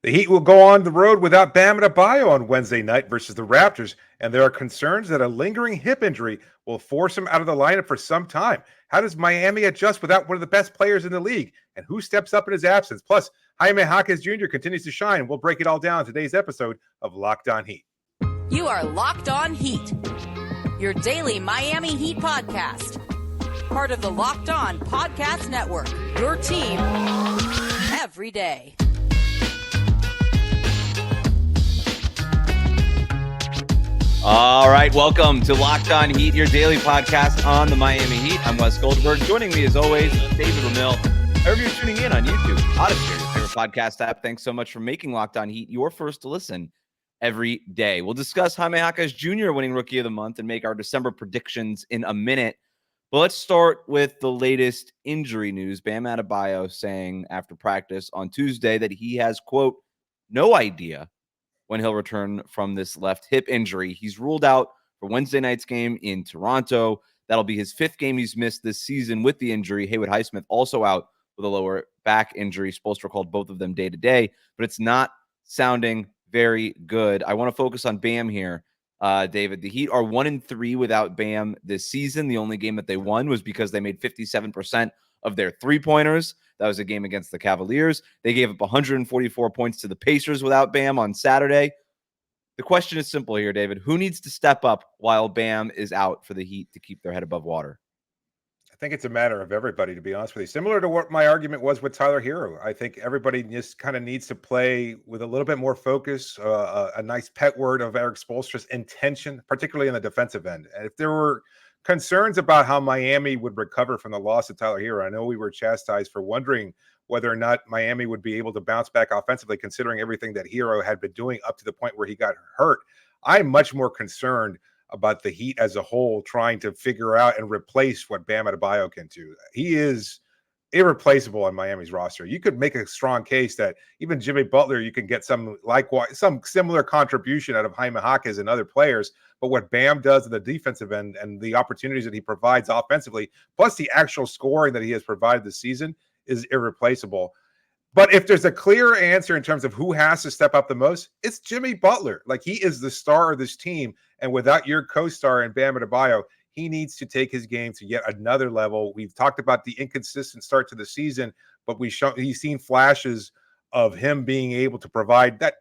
The Heat will go on the road without Bam Adebayo on Wednesday night versus the Raptors, and there are concerns that a lingering hip injury will force him out of the lineup for some time. How does Miami adjust without one of the best players in the league? And who steps up in his absence? Plus, Jaime Jaquez Jr. continues to shine. We'll break it all down in today's episode of Locked On Heat. You are Locked On Heat, your daily Miami Heat podcast. Part of the Locked On Podcast Network, your team every day. All right, welcome to Locked On Heat, your daily podcast on the Miami Heat. I'm Wes Goldberg. Joining me, as always, David Ramil. Wherever you're tuning in on YouTube, Odyssey, your favorite podcast app. Thanks so much for making Locked On Heat your first to listen every day. We'll discuss Jaime Jaquez Jr. winning Rookie of the Month and make our December predictions in a minute. But let's start with the latest injury news. Bam Adebayo saying after practice on Tuesday that he has, quote, no idea when he'll return from this left hip injury. He's ruled out for Wednesday night's game in Toronto. That'll be his fifth game he's missed this season with the injury. Haywood Highsmith also out with a lower back injury. Spoelstra called both of them day-to-day, but it's not sounding very good. I want to focus on Bam here, David. The Heat are 1-3 without Bam this season. The only game that they won was because they made 57% of their three-pointers. That was a game against the Cavaliers. They gave up 144 points to the Pacers without Bam on Saturday. The question is simple here, David. Who needs to step up while Bam is out for the Heat to keep their head above water? I think it's a matter of everybody, to be honest with you. Similar to what my argument was with Tyler Hero. I think everybody just kind of needs to play with a little bit more focus, a nice pet word of Eric Spoelstra's intention, particularly in the defensive end. And if there were concerns about how Miami would recover from the loss of Tyler Hero, I know we were chastised for wondering whether or not Miami would be able to bounce back offensively, considering everything that Hero had been doing up to the point where he got hurt. I'm much more concerned about the Heat as a whole trying to figure out and replace what Bam Adebayo can do. He is irreplaceable on Miami's roster. You could make a strong case that even Jimmy Butler, you can get some similar contribution out of Jaime Jaquez and other players. But what Bam does at the defensive end and the opportunities that he provides offensively, plus the actual scoring that he has provided this season, is irreplaceable. But if there's a clear answer in terms of who has to step up the most, it's Jimmy Butler. Like, he is the star of this team. And without your co-star in Bam Adebayo, he needs to take his game to yet another level. We've talked about the inconsistent start to the season, but he's seen flashes of him being able to provide that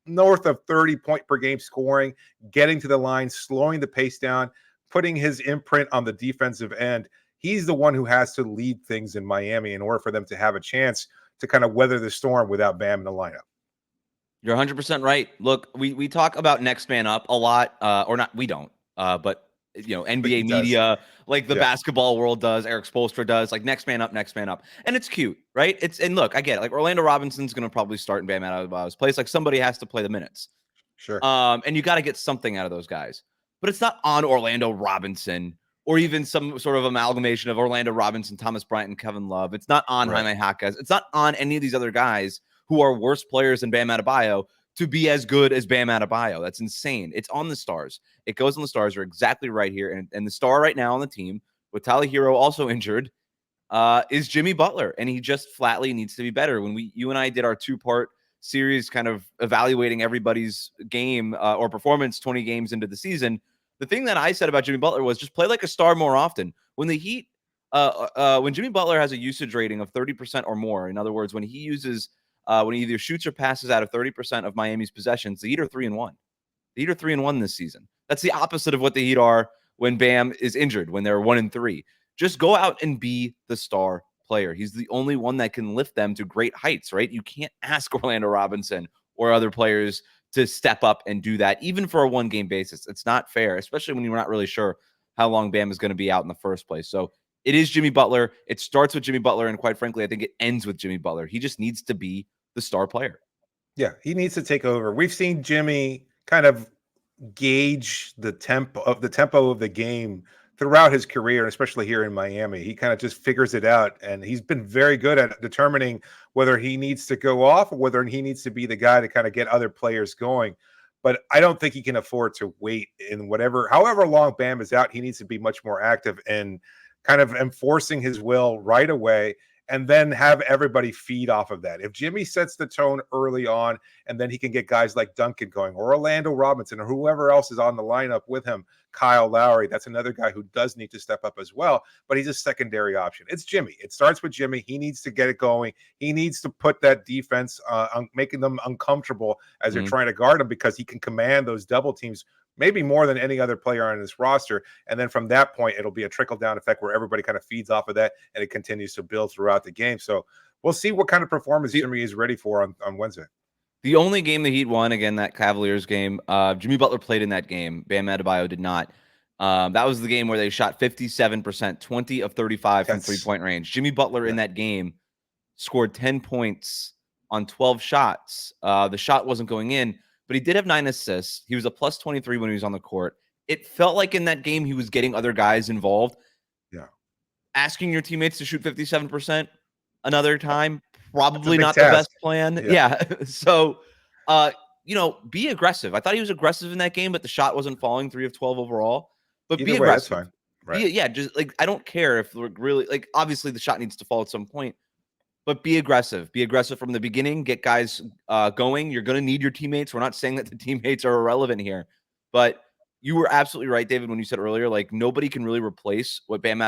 north of 30 point per game scoring, getting to the line, slowing the pace down, putting his imprint on the defensive end. He's the one who has to lead things in Miami in order for them to have a chance to kind of weather the storm without Bam in the lineup. You're 100% right. Look, we talk about next man up a lot, or not. We don't, but NBA media, like the basketball world does, Eric Spoelstra does, like next man up, and it's cute, right? And look, I get it. Like Orlando Robinson's going to probably start in Bam Adebayo's place. Like somebody has to play the minutes, sure. And you got to get something out of those guys. But it's not on Orlando Robinson or even some sort of amalgamation of Orlando Robinson, Thomas Bryant, and Kevin Love. It's not on Jaime Jaquez. It's not on any of these other guys who are worse players than Bam Adebayo to be as good as Bam Adebayo. That's insane. It's on the stars. It goes on the stars. You're exactly right here. And the star right now on the team, with Tyler Hero also injured, is Jimmy Butler. And he just flatly needs to be better. When you and I did our two-part series kind of evaluating everybody's game or performance 20 games into the season, the thing that I said about Jimmy Butler was just play like a star more often. When the Heat, when Jimmy Butler has a usage rating of 30% or more, in other words, when he uses when he either shoots or passes out of 30% of Miami's possessions, the Heat are 3-1. The Heat are 3-1 this season. That's the opposite of what the Heat are when Bam is injured, when they're 1-3. Just go out and be the star player. He's the only one that can lift them to great heights, right? You can't ask Orlando Robinson or other players to step up and do that, even for a one-game basis. It's not fair, especially when you're not really sure how long Bam is going to be out in the first place. So it is Jimmy Butler. It starts with Jimmy Butler, and quite frankly, I think it ends with Jimmy Butler. He just needs to be the star player. Yeah, he needs to take over. We've seen Jimmy kind of gauge the tempo of the game throughout his career, especially here in Miami. He kind of just figures it out, and he's been very good at determining whether he needs to go off or whether he needs to be the guy to kind of get other players going. But I don't think he can afford to wait in however long Bam is out. He needs to be much more active and kind of enforcing his will right away and then have everybody feed off of that. If Jimmy sets the tone early on, and then he can get guys like Duncan going, or Orlando Robinson, or whoever else is on the lineup with him, Kyle Lowry, that's another guy who does need to step up as well, but he's a secondary option. It's Jimmy. It starts with Jimmy. He needs to get it going. He needs to put that defense, making them uncomfortable as they're trying to guard him, because he can command those double teams maybe more than any other player on this roster. And then from that point, it'll be a trickle-down effect where everybody kind of feeds off of that, and it continues to build throughout the game. So we'll see what kind of performance Jimmy is ready for on Wednesday. The only game the Heat won, again, that Cavaliers game, Jimmy Butler played in that game. Bam Adebayo did not. That was the game where they shot 57%, 20 of 35 from three-point range. Jimmy Butler in that game scored 10 points on 12 shots. The shot wasn't going in, but he did have 9 assists. He was a plus 23 when he was on the court. It felt like in that game he was getting other guys involved. Yeah. Asking your teammates to shoot 57% another time, probably not the best plan. Yeah. So, be aggressive. I thought he was aggressive in that game, but the shot wasn't falling, 3 of 12 overall. But be aggressive. That's fine. Right. Just like, I don't care if we're really, like, obviously the shot needs to fall at some point, but be aggressive. Be aggressive from the beginning. Get guys going. You're going to need your teammates. We're not saying that the teammates are irrelevant here, but you were absolutely right, David, when you said earlier, like, nobody can really replace what Bam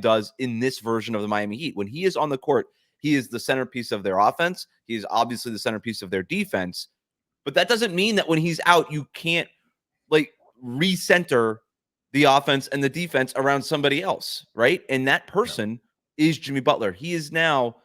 does in this version of the Miami Heat. When he is on the court, he is the centerpiece of their offense. He's obviously the centerpiece of their defense. But that doesn't mean that when he's out, you can't, like, recenter the offense and the defense around somebody else, right? And that person is Jimmy Butler. He is now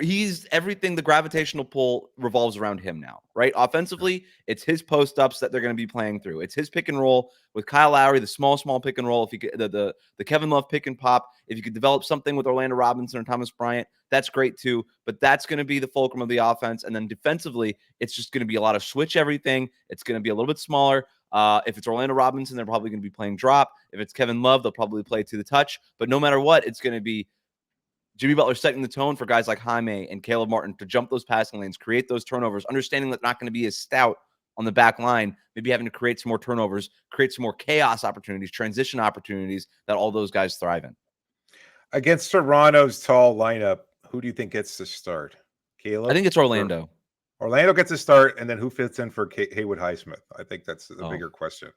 he's everything. The gravitational pull revolves around him now, right? Offensively, it's his post ups that they're going to be playing through. It's his pick and roll with Kyle Lowry, the small pick and roll. If you could, the Kevin Love pick and pop, if you could develop something with Orlando Robinson or Thomas Bryant, that's great too. But that's going to be the fulcrum of the offense. And then defensively, it's just going to be a lot of switch everything. It's going to be a little bit smaller. If it's Orlando Robinson, they're probably going to be playing drop. If it's Kevin Love, they'll probably play to the touch. But no matter what, it's going to be Jimmy Butler setting the tone for guys like Jaime and Caleb Martin to jump those passing lanes, create those turnovers, understanding that they're not going to be as stout on the back line, maybe having to create some more turnovers, create some more chaos opportunities, transition opportunities that all those guys thrive in. Against Toronto's tall lineup, who do you think gets to start? Caleb? I think it's Orlando. Orlando gets a start, and then who fits in for Haywood Highsmith? I think that's the bigger question.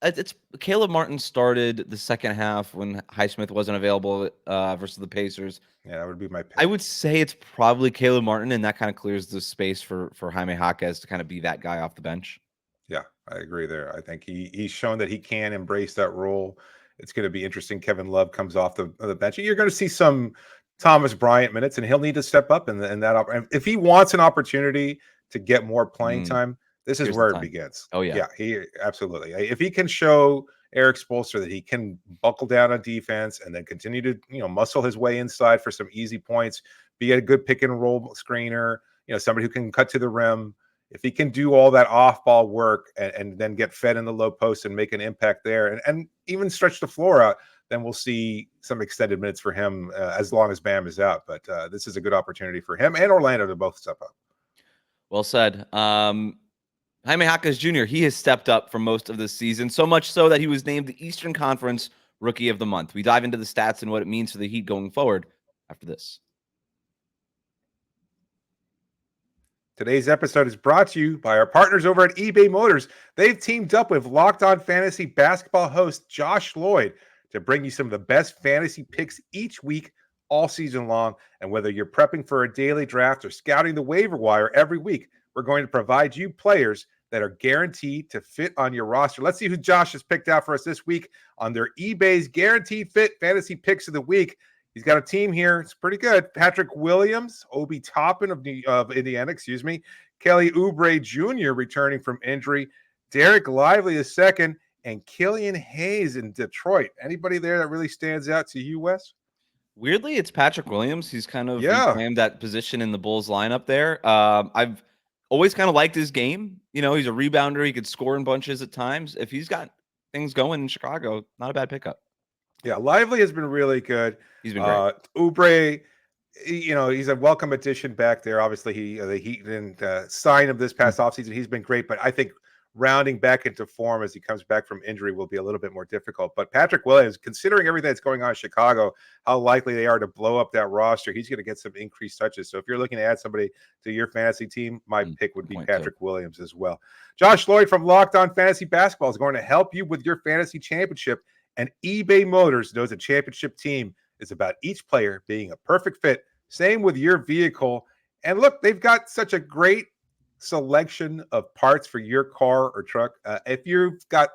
It's Caleb Martin started the second half when Highsmith wasn't available versus the Pacers. Yeah, that would be my pick. I would say it's probably Caleb Martin, and that kind of clears the space for Jaime Jaquez to kind of be that guy off the bench. Yeah, I agree there. I think he's shown that he can embrace that role. It's going to be interesting. Kevin Love comes off the bench. You're going to see some Thomas Bryant minutes, and he'll need to step up in that. If he wants an opportunity to get more playing time, this is where it begins. Oh, yeah. Yeah, he absolutely. If he can show Eric Spoelstra that he can buckle down on defense and then continue to, muscle his way inside for some easy points, be a good pick and roll screener, somebody who can cut to the rim. If he can do all that off-ball work and then get fed in the low post and make an impact there and even stretch the floor out, then we'll see some extended minutes for him as long as Bam is out. But this is a good opportunity for him and Orlando to both step up. Well said. Jaime Jaquez Jr., he has stepped up for most of the season, so much so that he was named the Eastern Conference Rookie of the Month. We dive into the stats and what it means for the Heat going forward after this. Today's episode is brought to you by our partners over at eBay Motors. They've teamed up with Locked On Fantasy basketball host Josh Lloyd to bring you some of the best fantasy picks each week, all season long. And whether you're prepping for a daily draft or scouting the waiver wire every week, we're going to provide you players that are guaranteed to fit on your roster. Let's see who Josh has picked out for us this week on their eBay's Guaranteed Fit Fantasy Picks of the Week. He's got a team here. It's pretty good. Patrick Williams, Obi Toppin of Indiana, Kelly Oubre Jr. returning from injury, Derek Lively II, and Killian Hayes in Detroit. Anybody there that really stands out to you, Wes? Weirdly, it's Patrick Williams. He's kind of reclaimed that position in the Bulls lineup there. I've always kind of liked his game. He's a rebounder. He could score in bunches at times. If he's got things going in Chicago, not a bad pickup. Yeah, Lively has been really good. He's been great. Oubre, he's a welcome addition back there. Obviously, the Heat didn't sign him this past offseason. He's been great, but I think rounding back into form as he comes back from injury will be a little bit more difficult. But Patrick Williams, considering everything that's going on in Chicago, how likely they are to blow up that roster, he's going to get some increased touches. So if you're looking to add somebody to your fantasy team, my pick would be Patrick Williams as well. Josh Lloyd from Locked On Fantasy Basketball is going to help you with your fantasy championship. And eBay Motors knows a championship team is about each player being a perfect fit. Same with your vehicle. And look, they've got such a great selection of parts for your car or truck. If you've got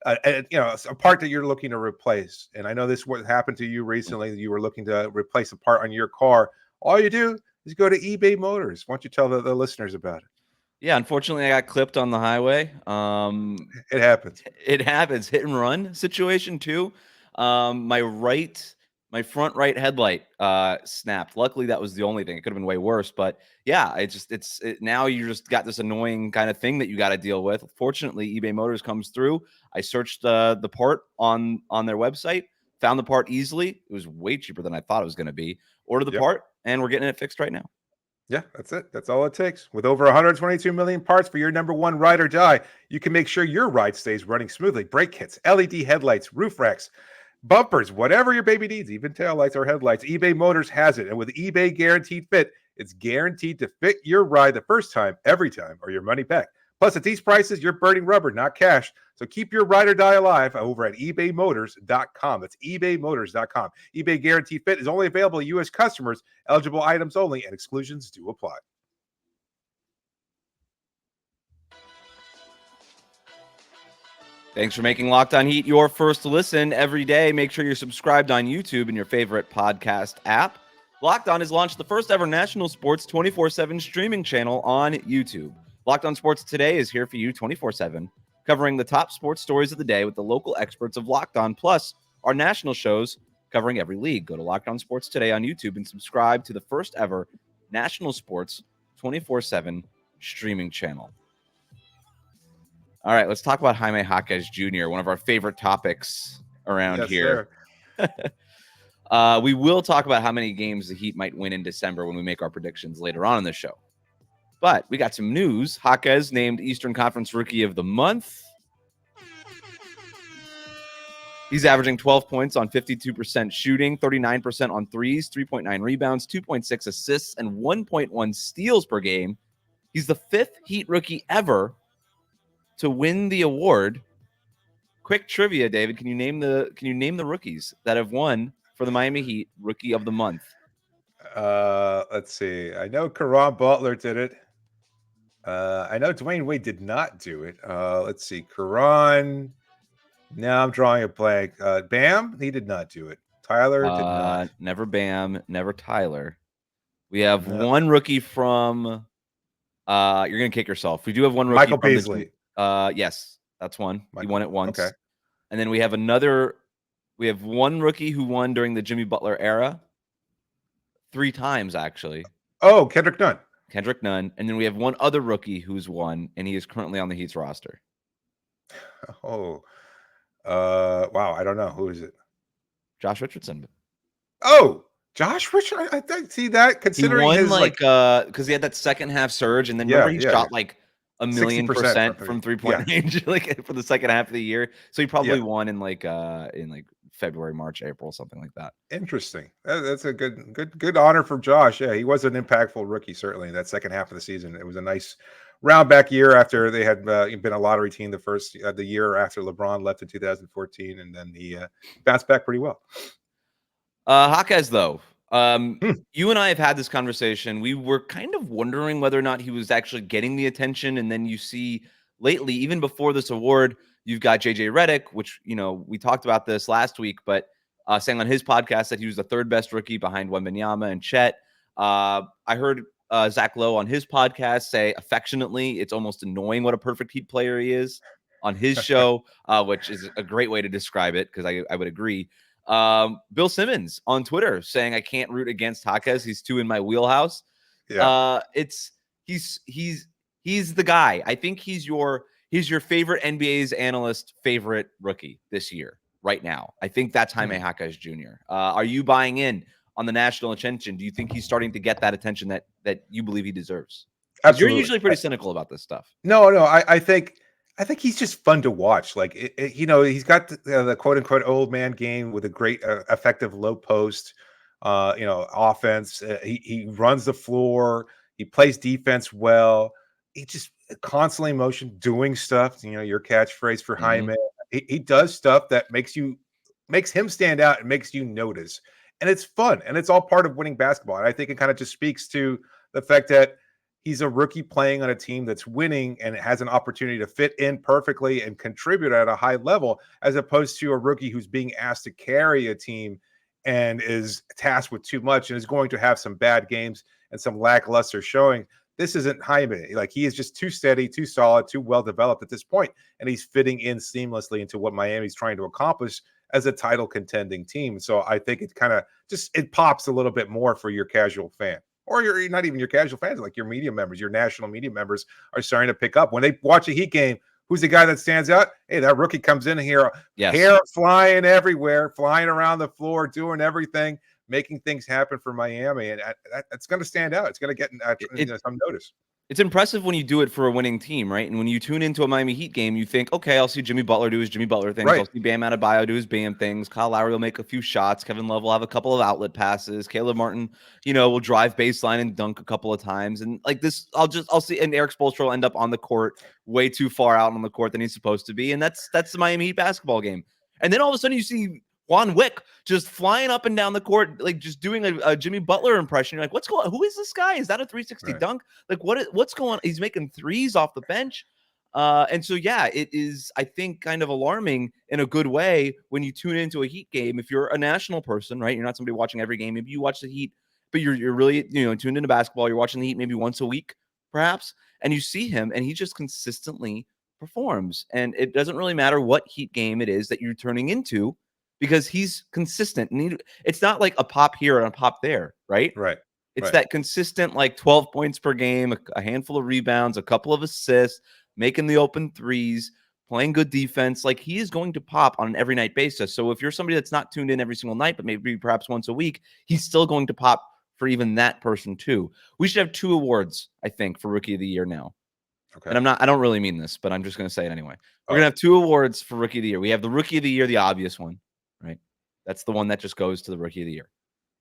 a part that you're looking to replace, and I know this what happened to you recently, you were looking to replace a part on your car, all you do is go to eBay Motors. Why don't you tell the listeners about it? Yeah, unfortunately, I got clipped on the highway. It happens. It happens. Hit and run situation too. My front right headlight snapped. Luckily, that was the only thing. It could have been way worse, but yeah, now you just got this annoying kind of thing that you got to deal with. Fortunately, eBay Motors comes through. I searched the part on their website, found the part easily. It was way cheaper than I thought it was going to be. Ordered the part, and we're getting it fixed right now. Yeah, that's it. That's all it takes. With over 122 million parts for your number one ride or die, you can make sure your ride stays running smoothly. Brake kits, LED headlights, roof racks, bumpers, whatever your baby needs, even taillights or headlights, eBay Motors has it. And with eBay Guaranteed Fit, it's guaranteed to fit your ride the first time, every time, or your money back. Plus, at these prices, you're burning rubber, not cash. So keep your ride or die alive over at ebaymotors.com. That's ebaymotors.com. eBay Guaranteed Fit is only available to U.S. customers, eligible items only, and exclusions do apply. Thanks for making Locked On Heat your first listen every day. Make sure you're subscribed on YouTube and your favorite podcast app. Locked On has launched the first ever national sports 24/7 streaming channel on YouTube. Locked On Sports Today is here for you 24/7, covering the top sports stories of the day with the local experts of Locked On, plus our national shows covering every league. Go to Locked On Sports Today on YouTube and subscribe to the first ever national sports 24/7 streaming channel. All right, let's talk about Jaime Jaquez Jr., one of our favorite topics around here. We will talk about how many games the Heat might win in December when we make our predictions later on in the show. But we got some news. Jaquez named Eastern Conference Rookie of the Month. He's averaging 12 points on 52% shooting, 39% on threes, 3.9 rebounds, 2.6 assists, and 1.1 steals per game. He's the fifth Heat rookie ever to win the award. Quick trivia, David. Can you name the rookies that have won for the Miami Heat Rookie of the Month? Let's see. I know Caron Butler did it. I know Dwayne Wade did not do it. Let's see. Caron. Now I'm drawing a blank. Bam, he did not do it. Tyler did not. Never Bam, never Tyler. We have one rookie from. You're gonna kick yourself. We do have one rookie. Michael Beasley. Yes, that's one. He won it once. Okay. And then we have one rookie who won during the Jimmy Butler era. 3 times, actually. Oh, Kendrick Nunn. And then we have one other rookie who's won, and he is currently on the Heat's roster. Oh, wow. I don't know. Who is it? Josh Richardson. Oh, Josh Richardson. I see that. Considering he won his because he had that second half surge, and then he shot like 1,000,000% from 3-point range like for the second half of the year. So he probably won in like February, March, April, something like that. Interesting. That's a good honor for Josh. Yeah, he was an impactful rookie, certainly, in that second half of the season. It was a nice round back year after they had been a lottery team the year after LeBron left in 2014, and then he bounced back pretty well. Jaquez, though, you and I have had this conversation. We were kind of wondering whether or not he was actually getting the attention, and then you see lately, even before this award, you've got JJ Redick, which, we talked about this last week, but saying on his podcast that he was the third best rookie behind Wembanyama and Chet. I heard Zach Lowe on his podcast say affectionately, it's almost annoying what a perfect Heat player he is on his show, which is a great way to describe it, because I would agree. Bill Simmons on Twitter saying I can't root against Jaquez. He's too in my wheelhouse. Yeah. He's the guy. I think he's your favorite NBA's analyst favorite rookie this year, right now. I think that's Jaime Jaquez Jr. Are you buying in on the national attention? Do you think he's starting to get that attention that you believe he deserves? Absolutely. You're usually pretty cynical about this stuff. No. I think I think he's just fun to watch. Like, he's got the quote unquote old man game with a great, effective low post, offense. He runs the floor. He plays defense well. He just constantly in motion, doing stuff. Your catchphrase for Mhm. Jaime. He does stuff that makes him stand out and makes you notice. And it's fun, and it's all part of winning basketball. And I think it kind of just speaks to the fact that he's a rookie playing on a team that's winning and has an opportunity to fit in perfectly and contribute at a high level, as opposed to a rookie who's being asked to carry a team and is tasked with too much and is going to have some bad games and some lackluster showing. This isn't Jaime. Like, he is just too steady, too solid, too well developed at this point, and he's fitting in seamlessly into what Miami's trying to accomplish as a title contending team. So I think it kind of it pops a little bit more for your casual fan, or you're not even your casual fans, like your media members, your national media members are starting to pick up when they watch a Heat game. Who's the guy that stands out? Hey, that rookie comes in here, Yes. hair flying everywhere, flying around the floor, doing everything, making things happen for Miami, and that's going to stand out. It's going to get some notice. It's impressive when you do it for a winning team, right? And when you tune into a Miami Heat game, you think, okay, I'll see Jimmy Butler do his Jimmy Butler things. Right. I'll see Bam Adebayo do his Bam things. Kyle Lowry will make a few shots. Kevin Love will have a couple of outlet passes. Caleb Martin, will drive baseline and dunk a couple of times. And like this, I'll see. And Eric Spoelstra will end up on the court way too far out on the court than he's supposed to be. And that's the Miami Heat basketball game. And then all of a sudden you see Juan Wick just flying up and down the court, like just doing a Jimmy Butler impression. You're like, what's going on? Who is this guy? Is that a 360 dunk? Like, what's going on? He's making threes off the bench. And so, yeah, it is, I think, kind of alarming in a good way when you tune into a Heat game. If you're a national person, right? You're not somebody watching every game. Maybe you watch the Heat, but you're really, tuned into basketball. You're watching the Heat maybe once a week, perhaps, and you see him and he just consistently performs. And it doesn't really matter what Heat game it is that you're turning into, because he's consistent. And it's not like a pop here and a pop there, right? Right. It's that consistent, like 12 points per game, a handful of rebounds, a couple of assists, making the open threes, playing good defense. Like, he is going to pop on an every night basis. So if you're somebody that's not tuned in every single night, but maybe perhaps once a week, he's still going to pop for even that person too. We should have 2 awards, I think, for Rookie of the Year now. Okay. And I don't really mean this, but I'm just going to say it anyway. We're going to have 2 awards for Rookie of the Year. We have the Rookie of the Year, the obvious one, right? That's the one that just goes to the Rookie of the Year.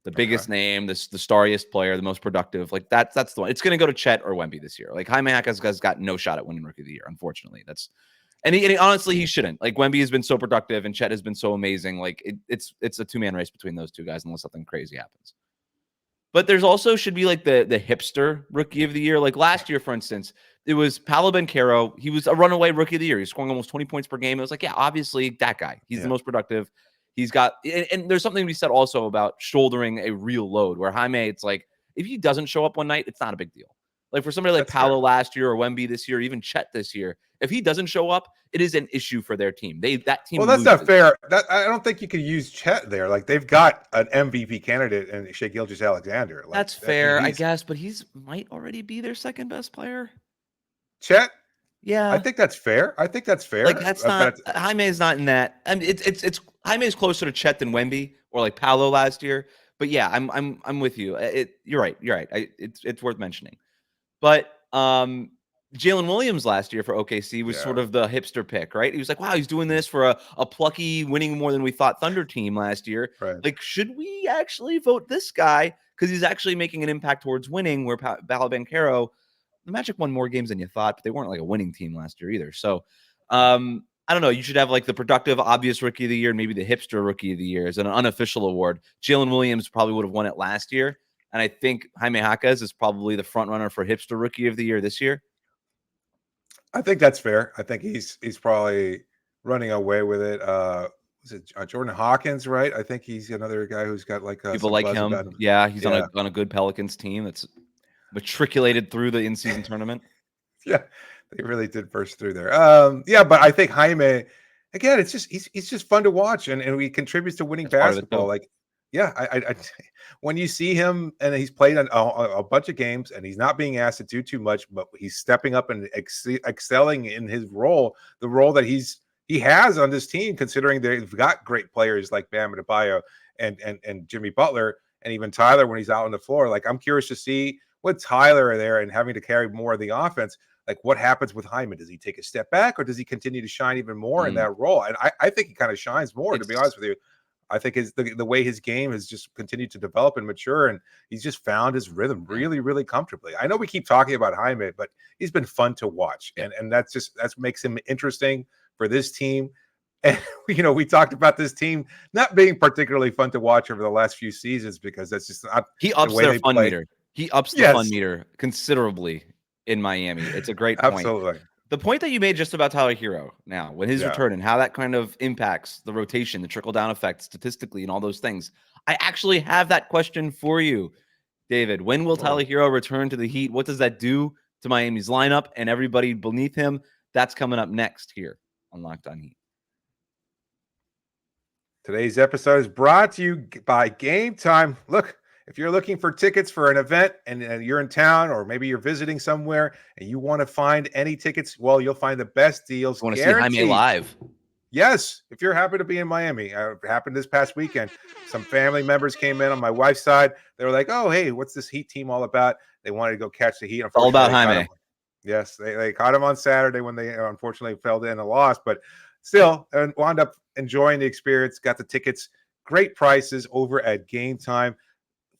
The biggest name, the starriest player, the most productive. Like, that's the one. It's going to go to Chet or Wemby this year. Like, Jaime Jaquez has got no shot at winning Rookie of the Year, unfortunately. And honestly, he shouldn't. Like, Wemby has been so productive and Chet has been so amazing. Like, it's a 2-man race between those 2 guys unless something crazy happens. But there's also should be like the hipster Rookie of the Year. Like last year, for instance, it was Paolo Banchero. He was a runaway Rookie of the Year. He's scoring almost 20 points per game. It was like, yeah, obviously that guy. He's the most productive. He's got, and there's something to be said also about shouldering a real load, where Jaime, it's like, if he doesn't show up one night, it's not a big deal. Like for somebody like Paolo last year or Wemby this year, or even Chet this year, if he doesn't show up, it is an issue for their team. That team. Well, that's not fair. I don't think you could use Chet there. Like, they've got an MVP candidate in Shai Gilgeous-Alexander. Like, that's fair, I guess, but might already be their second best player. Chet. Yeah, I think that's fair. Like, that's not Jaime is not in that. I mean, it's Jaime is closer to Chet than Wemby or like Paolo last year. But yeah, I'm with you. You're right. It's worth mentioning. But Jalen Williams last year for OKC was sort of the hipster pick, right? He was like, wow, he's doing this for a plucky, winning more than we thought Thunder team last year. Right. Like, should we actually vote this guy because he's actually making an impact towards winning? Where Paolo Banchero, the Magic won more games than you thought, but they weren't like a winning team last year either. So I don't know. You should have like the productive, obvious Rookie of the Year, and maybe the hipster Rookie of the Year as an unofficial award. Jalen Williams probably would have won it last year. And I think Jaime Jaquez is probably the front runner for hipster Rookie of the Year this year. I think that's fair. I think he's probably running away with it. Was it Jordan Hawkins, right? I think he's another guy who's got like people like him. Yeah, he's on a good Pelicans team that's matriculated through the in-season tournament. Yeah, they really did burst through there. But I think Jaime, again, it's just he's just fun to watch, and he contributes to winning basketball. Like, yeah, I when you see him and he's played on a bunch of games and he's not being asked to do too much, but he's stepping up and excelling in his role, the role that he has on this team, considering they've got great players like Bam Adebayo and Jimmy Butler and even Tyler when he's out on the floor. Like, I'm curious to see with Tyler there and having to carry more of the offense, like what happens with Hyman? Does he take a step back or does he continue to shine even more in that role? And I think he kind of shines more, to be honest with you. I think the way his game has just continued to develop and mature, and he's just found his rhythm really, really comfortably. I know we keep talking about Jaime, but he's been fun to watch, and that makes him interesting for this team. And we talked about this team not being particularly fun to watch over the last few seasons because that's just not he ups the way their they fun play. meter. He ups the fun meter considerably in Miami. It's a great point. Absolutely. The point that you made just about Tyler Hero now, when his return and how that kind of impacts the rotation, the trickle-down effect statistically and all those things. I actually have that question for you, David. When will Tyler Hero return to the Heat? What does that do to Miami's lineup and everybody beneath him? That's coming up next here on Locked On Heat. Today's episode is brought to you by Gametime. Look, if you're looking for tickets for an event and you're in town or maybe you're visiting somewhere and you want to find any tickets, well, you'll find the best deals. You want to see Jaime live? Yes. If you're happy to be in Miami, it happened this past weekend. Some family members came in on my wife's side. They were like, oh, hey, what's this Heat team all about? They wanted to go catch the Heat. All about Jaime. Yes, they caught him on Saturday when they unfortunately fell in a loss, but still wound up enjoying the experience, got the tickets, great prices over at Gametime.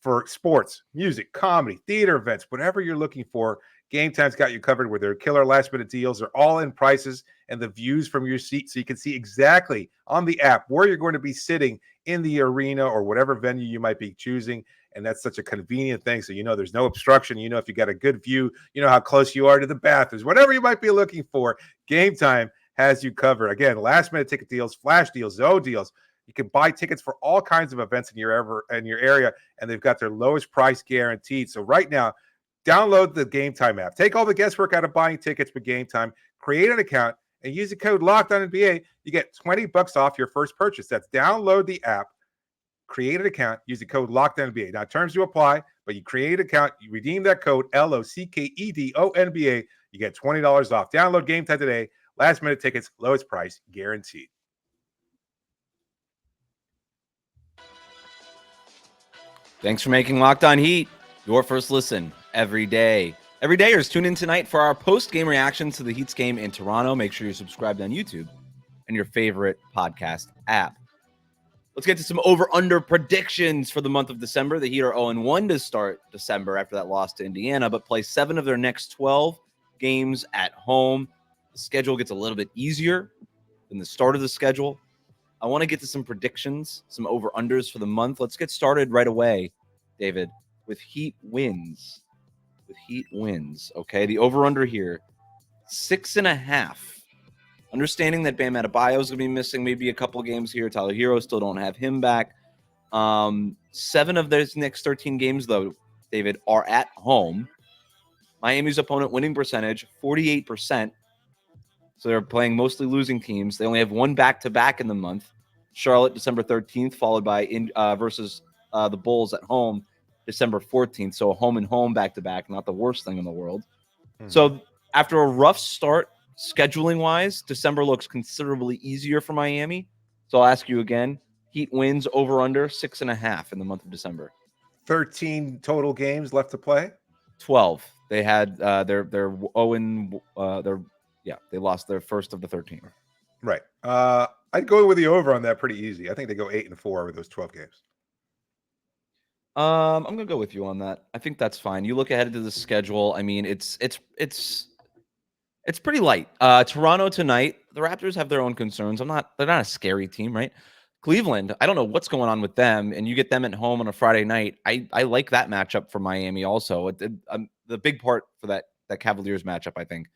For sports, music, comedy, theater events, whatever you're looking for, Gametime's got you covered with their killer last-minute deals. They're all in prices and the views from your seat, so you can see exactly on the app where you're going to be sitting in the arena or whatever venue you might be choosing. And that's such a convenient thing. So there's no obstruction. If you got a good view, how close you are to the bathrooms, whatever you might be looking for, Gametime has you covered. Again, last-minute ticket deals, flash deals, Zoe deals. You can buy tickets for all kinds of events in your area, and they've got their lowest price guaranteed. So right now, download the Gametime app. Take all the guesswork out of buying tickets with Gametime. Create an account and use the code LOCKEDONNBA. You get $20 off your first purchase. That's download the app, create an account, use the code LOCKEDONNBA. Now, terms do apply, but you create an account, you redeem that code LOCKEDONBA. You get $20 off. Download Gametime today. Last minute tickets, lowest price guaranteed. Thanks for making Locked On Heat your first listen every day. Every dayers, tune in tonight for our post-game reactions to the Heat's game in Toronto. Make sure you're subscribed on YouTube and your favorite podcast app. Let's get to some over-under predictions for the month of December. The Heat are 0-1 to start December after that loss to Indiana, but play 7 of their next 12 games at home. The schedule gets a little bit easier than the start of the schedule. I want to get to some predictions, some over-unders for the month. Let's get started right away, David, with Heat wins. Okay, the over-under here, 6.5. Understanding that Bam Adebayo is going to be missing maybe a couple games here. Tyler Hero still don't have him back. 7 of those next 13 games, though, David, are at home. Miami's opponent winning percentage, 48%. So they're playing mostly losing teams. They only have one back-to-back in the month. Charlotte, December 13th, followed by versus the Bulls at home, December 14th. So a home-and-home back-to-back, not the worst thing in the world. So after a rough start, scheduling-wise, December looks considerably easier for Miami. So I'll ask you again, Heat wins over-under 6.5 in the month of December. 13 total games left to play? 12. They had their they lost their first of the 13. Right. I'd go with the over on that pretty easy. I think they go 8-4 over those 12 games. I'm gonna go with you on that. I think that's fine. You look ahead to the schedule. I mean, it's pretty light. Toronto tonight. The Raptors have their own concerns. They're not a scary team, right? Cleveland, I don't know what's going on with them, and you get them at home on a Friday night. I like that matchup for Miami also. The big part for that Cavaliers matchup, I think,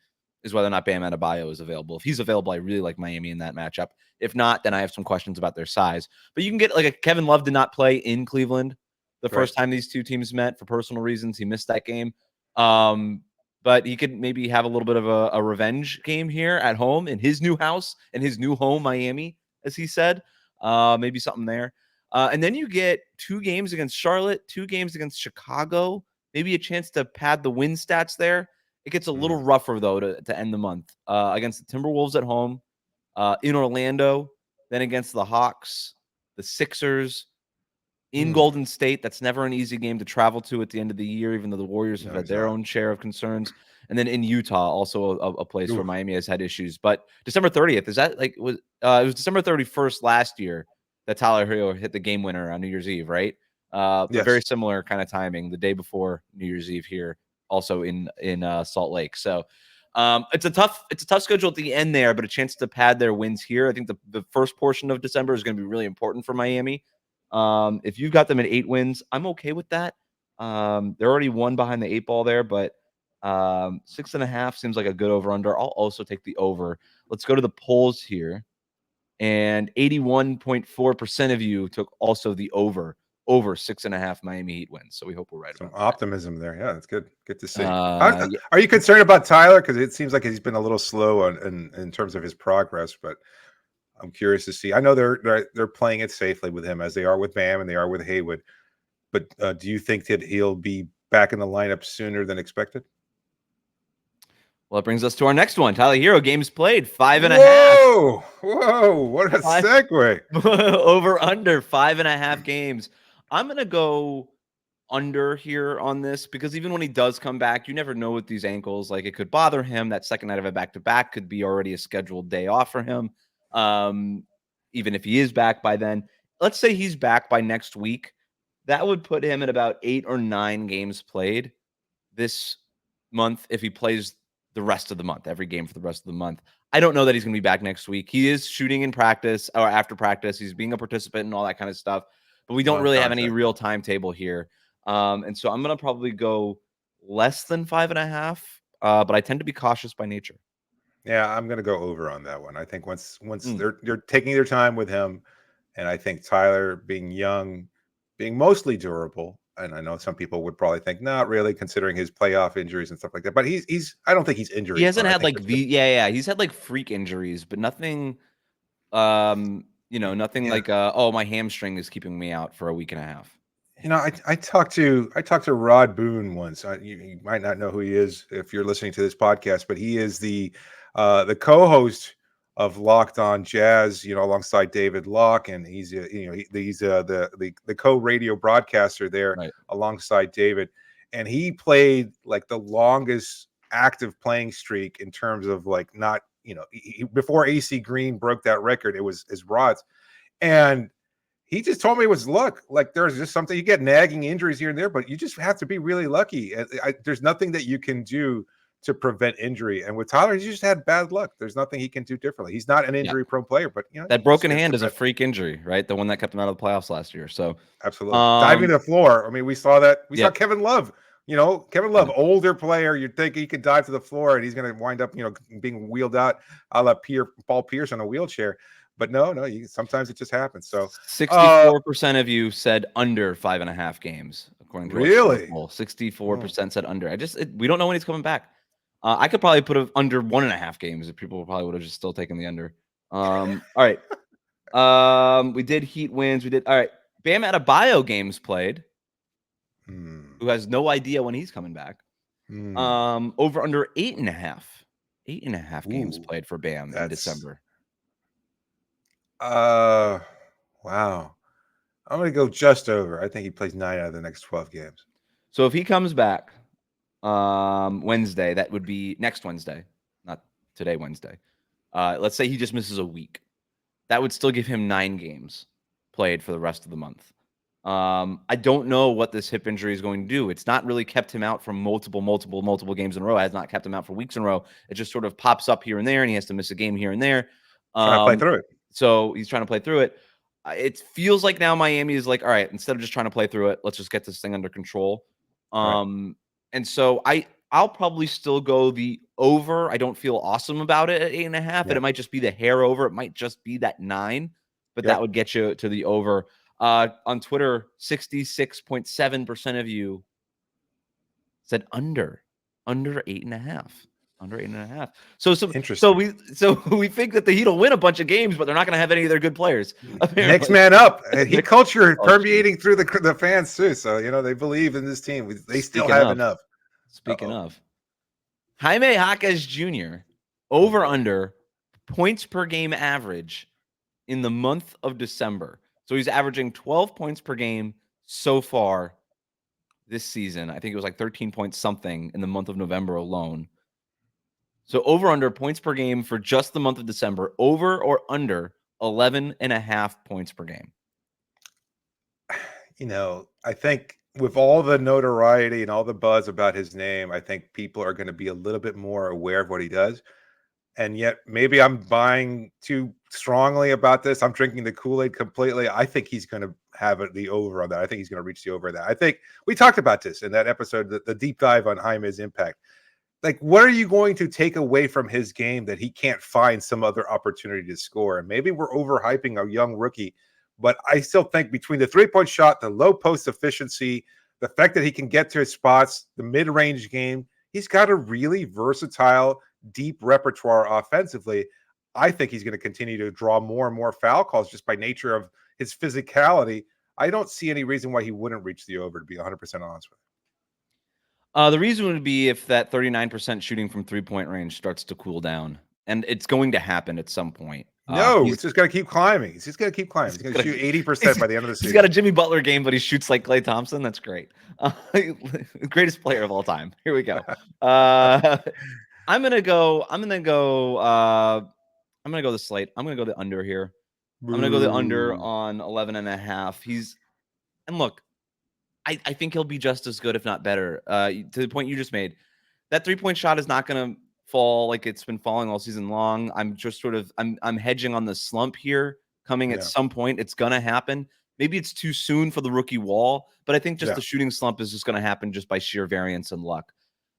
is whether or not Bam Adebayo is available. If he's available, I really like Miami in that matchup. If not, then I have some questions about their size. But you can get like Kevin Love did not play in Cleveland the first time these two teams met for personal reasons. He missed that game. But he could maybe have a little bit of a revenge game here at home in his new house, in his new home, Miami, as he said. Maybe something there. And then you get 2 games against Charlotte, 2 games against Chicago, maybe a chance to pad the win stats there. It gets a little rougher, though, to end the month. Against the Timberwolves at home, in Orlando, then against the Hawks, the Sixers, in Golden State. That's never an easy game to travel to at the end of the year, even though the Warriors have had their own share of concerns. And then in Utah, also a place where Oof. Miami has had issues. But December 30th, is that like, it was December 31st last year that Tyler Hero hit the game winner on New Year's Eve, right? But very Yes. similar kind of timing, the day before New Year's Eve here, also in Salt Lake. So it's a tough schedule at the end there, but a chance to pad their wins here. I think the first portion of December is going to be really important for Miami. If you've got them at 8 wins, I'm okay with that. They're already one behind the 8 ball there, but 6.5 seems like a good over under. I'll also take the over. Let's go to the polls here. And 81.4% of you took also the over 6.5 Miami Heat wins. So we hope we're right Some about that. optimism there. Yeah, that's good. Good to see. Yeah. Are you concerned about Tyler? Because it seems like he's been a little slow in terms of his progress, but I'm curious to see. I know they're playing it safely with him, as they are with Bam and they are with Haywood. But do you think that he'll be back in the lineup sooner than expected? Well, it brings us to our next one. Tyler Hero, games played, 5.5. Whoa, what a segue. Over under 5.5 games. I'm going to go under here on this because even when he does come back, you never know with these ankles. Like, it could bother him. That second night of a back-to-back could be already a scheduled day off for him. Even if he is back by then. Let's say he's back by next week. That would put him at about 8 or 9 games played this month if he plays the rest of the month, every game for the rest of the month. I don't know that he's going to be back next week. He is shooting in practice or after practice. He's being a participant and all that kind of stuff, but we don't really have any real timetable here. And so I'm going to probably go less than 5.5, but I tend to be cautious by nature. Yeah, I'm going to go over on that one. I think once they're taking their time with him, and I think Tyler being young, being mostly durable, and I know some people would probably think not really, considering his playoff injuries and stuff like that. But he's I don't think he's injured. He hasn't had like he's had like freak injuries, but nothing nothing like my hamstring is keeping me out for a week and a half. I talked to Rod Boone once. You might not know who he is if you're listening to this podcast, but he is the co-host of Locked On Jazz, alongside David Locke, and he's the co-radio broadcaster there alongside David, and he played like the longest active playing streak in terms of like not before AC Green broke that record, it was Rod's, and he just told me it was luck. Like, there's just something, you get nagging injuries here and there, but you just have to be really lucky. There's nothing that you can do to prevent injury. And with Tyler, he just had bad luck. There's nothing he can do differently. He's not an injury-prone player, but that broken hand is a freak injury, right? The one that kept him out of the playoffs last year. So absolutely diving to the floor. I mean, we saw that. We saw Kevin Love. Kevin Love, older player. You'd think he could dive to the floor and he's going to wind up, being wheeled out a la Paul Pierce on a wheelchair. But no, sometimes it just happens. So 64% of you said under 5.5 games, according to really 64% said under. We don't know when he's coming back. I could probably put under 1.5 games if people probably would have just still taken the under. All right. We did Heat wins. We did all right. Bam Adebayo games played. Who has no idea when he's coming back? Over under 8.5. 8.5 games played for Bam in December. Wow. I'm going to go just over. I think he plays 9 out of the next 12 games. So if he comes back Wednesday, that would be next Wednesday, not today, Wednesday. Let's say he just misses a week. That would still give him 9 games played for the rest of the month. I don't know what this hip injury is going to do. It's not really kept him out from multiple games in a row. It has not kept him out for weeks in a row. It just sort of pops up here and there, and he has to miss a game here and there. Trying to play through it. So he's trying to play through it. It feels like now Miami is like, all right, instead of just trying to play through it, let's just get this thing under control. And so I'll probably still go the over. I don't feel awesome about it at 8.5, but it might just be the hair over. It might just be that 9, but that would get you to the over. On Twitter, 66.7% of you said under 8.5. Under 8.5. So we think that the Heat will win a bunch of games, but they're not going to have any of their good players. Apparently. Next man up. Heat culture permeating through the fans too. So they believe in this team. They still have enough. Speaking of, Jaime Jaquez Jr. over under points per game average in the month of December. So he's averaging 12 points per game so far this season. I think it was like 13 points something in the month of November alone. So over under points per game for just the month of December, over or under 11.5 points per game. I think with all the notoriety and all the buzz about his name, I think people are going to be a little bit more aware of what he does. And yet maybe I'm buying too strongly about this. I'm drinking the Kool-Aid completely. I think he's going to have the over on that. I think he's going to reach the over on that. I think we talked about this in that episode, the deep dive on Jaime's impact. Like, what are you going to take away from his game that he can't find some other opportunity to score? And maybe we're overhyping a young rookie, but I still think between the three-point shot, the low post efficiency, the fact that he can get to his spots, the mid-range game, he's got a really versatile, deep repertoire offensively. I think he's going to continue to draw more and more foul calls just by nature of his physicality. I don't see any reason why he wouldn't reach the over, to be 100% honest with you. The reason would be if that 39% shooting from three-point range starts to cool down, and it's going to happen at some point. No, it's just going to keep climbing. He's just going to keep climbing. He's going to shoot 80% by the end of the season. He's got a Jimmy Butler game, but he shoots like Klay Thompson. That's great. Greatest player of all time. Here we go. I'm gonna go the slate. I'm gonna go the under here. I'm gonna go the under on 11.5. And look, I think he'll be just as good, if not better. To the point you just made, that three-point shot is not going to fall like it's been falling all season long. I'm just I'm hedging on the slump here coming at some point. It's going to happen. Maybe it's too soon for the rookie wall, but I think just the shooting slump is just going to happen just by sheer variance and luck.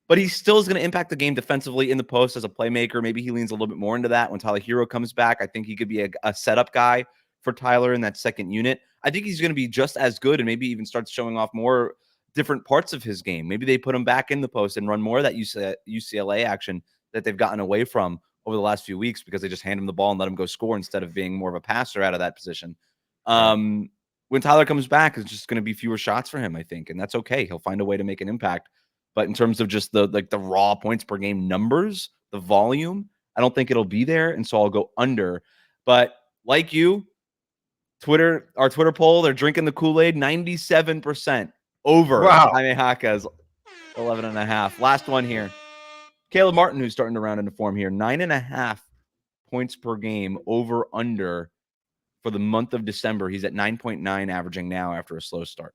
But he still is going to impact the game defensively in the post as a playmaker. Maybe he leans a little bit more into that when Tyler Hero comes back. I think he could be a setup guy for Tyler in that second unit. I think he's going to be just as good and maybe even starts showing off more different parts of his game. Maybe they put him back in the post and run more of that UCLA action that they've gotten away from over the last few weeks because they just hand him the ball and let him go score instead of being more of a passer out of that position. When Tyler comes back, it's just going to be fewer shots for him, I think, and that's okay. He'll find a way to make an impact. But in terms of just the raw points per game numbers, the volume, I don't think it'll be there, and so I'll go under. But like you, our Twitter poll, they're drinking the Kool-Aid, 97% over. Wow. Jaime Jaquez, 11.5. Last one here. Caleb Martin, who's starting to round into form here, 9.5 points per game over under for the month of December. He's at 9.9 averaging now after a slow start.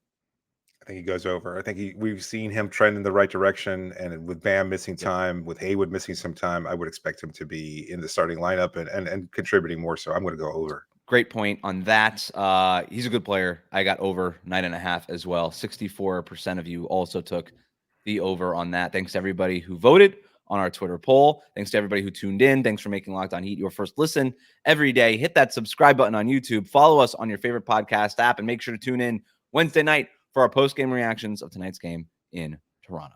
I think he goes over. I think we've seen him trend in the right direction, and with Bam missing time, with Haywood missing some time, I would expect him to be in the starting lineup and contributing more. So I'm going to go over. Great point on that. He's a good player. I got over 9.5 as well. 64% of you also took the over on that. Thanks to everybody who voted on our Twitter poll. Thanks to everybody who tuned in. Thanks for making Locked On Heat your first listen every day. Hit that subscribe button on YouTube. Follow us on your favorite podcast app, and make sure to tune in Wednesday night for our post-game reactions of tonight's game in Toronto.